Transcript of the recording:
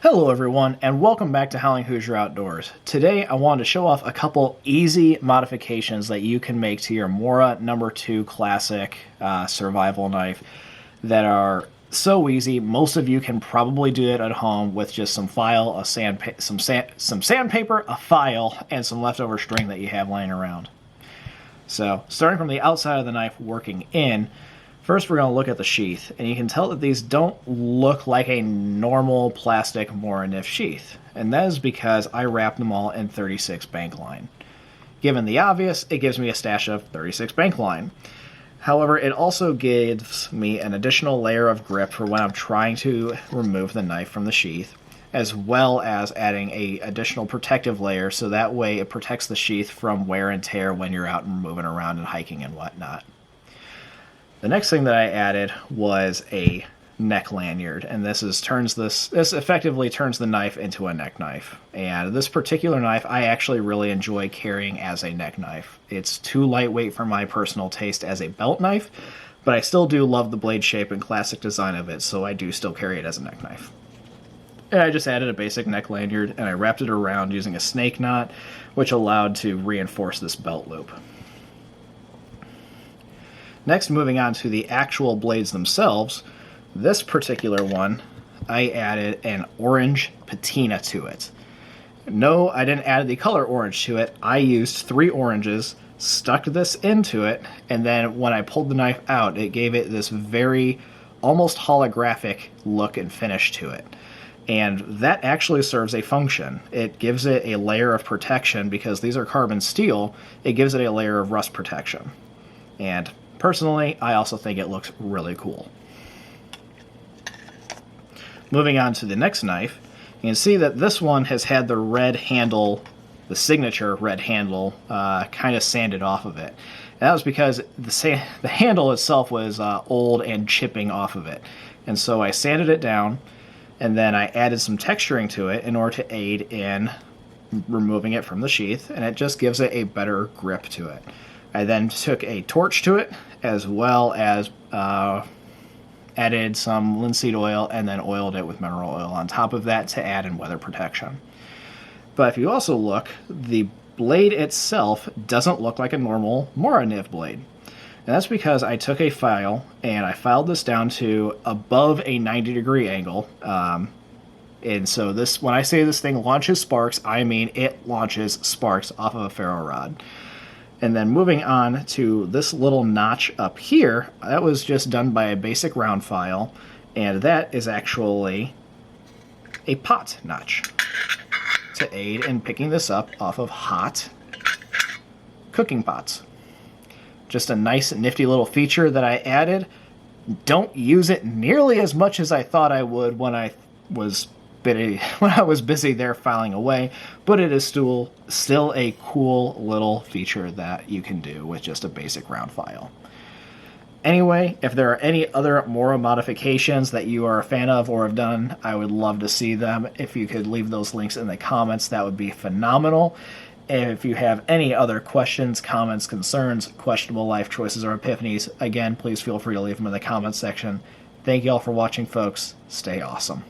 Hello everyone, and welcome back to Howling Hoosier Outdoors. Today I wanted to show off a couple easy modifications that you can make to your Mora No. 2 Classic survival knife that are so easy. Most of you can probably do it at home with just some file, some sandpaper, a file, and some leftover string that you have laying around. So, starting from the outside of the knife working in, first we're going to look at the sheath, and you can tell that these don't look like a normal plastic Mora sheath, and that is because I wrapped them all in 36 bank line. Given the obvious, it gives me a stash of 36 bank line. However, it also gives me an additional layer of grip for when I'm trying to remove the knife from the sheath, as well as adding an additional protective layer so that way it protects the sheath from wear and tear when you're out and moving around and hiking and whatnot. The next thing that I added was a neck lanyard, and this effectively turns the knife into a neck knife. And this particular knife I actually really enjoy carrying as a neck knife. It's too lightweight for my personal taste as a belt knife, but I still do love the blade shape and classic design of it, so I do still carry it as a neck knife. And I just added a basic neck lanyard, and I wrapped it around using a snake knot, which allowed to reinforce this belt loop. Next, moving on to the actual blades themselves, this particular one, I added an orange patina to it. No, I didn't add the color orange to it. I used 3 oranges, stuck this into it, and then when I pulled the knife out, it gave it this very almost holographic look and finish to it. And that actually serves a function. It gives it a layer of protection because these are carbon steel. It gives it a layer of rust protection. And personally, I also think it looks really cool. Moving on to the next knife, you can see that this one has had the red handle, the signature red handle, kind of sanded off of it. And that was because the handle itself was old and chipping off of it. And so I sanded it down, and then I added some texturing to it in order to aid in removing it from the sheath, and it just gives it a better grip to it. I then took a torch to it, as well as added some linseed oil and then oiled it with mineral oil on top of that to add in weather protection. But if you also look, the blade itself doesn't look like a normal Mora blade. And that's because I took a file and I filed this down to above a 90-degree angle. And so this, when I say this thing launches sparks, I mean it launches sparks off of a ferro rod. And then moving on to this little notch up here, that was just done by a basic round file, and that is actually a pot notch to aid in picking this up off of hot cooking pots. Just a nice nifty little feature that I added. Don't use it nearly as much as I thought I would when I was busy there filing away, but it is still a cool little feature that you can do with just a basic round file. Anyway, if there are any other Mora modifications that you are a fan of or have done, I would love to see them. If you could leave those links in the comments, that would be phenomenal. And if you have any other questions, comments, concerns, questionable life choices, or epiphanies, again, please feel free to leave them in the comments section. Thank you all for watching, folks. Stay awesome.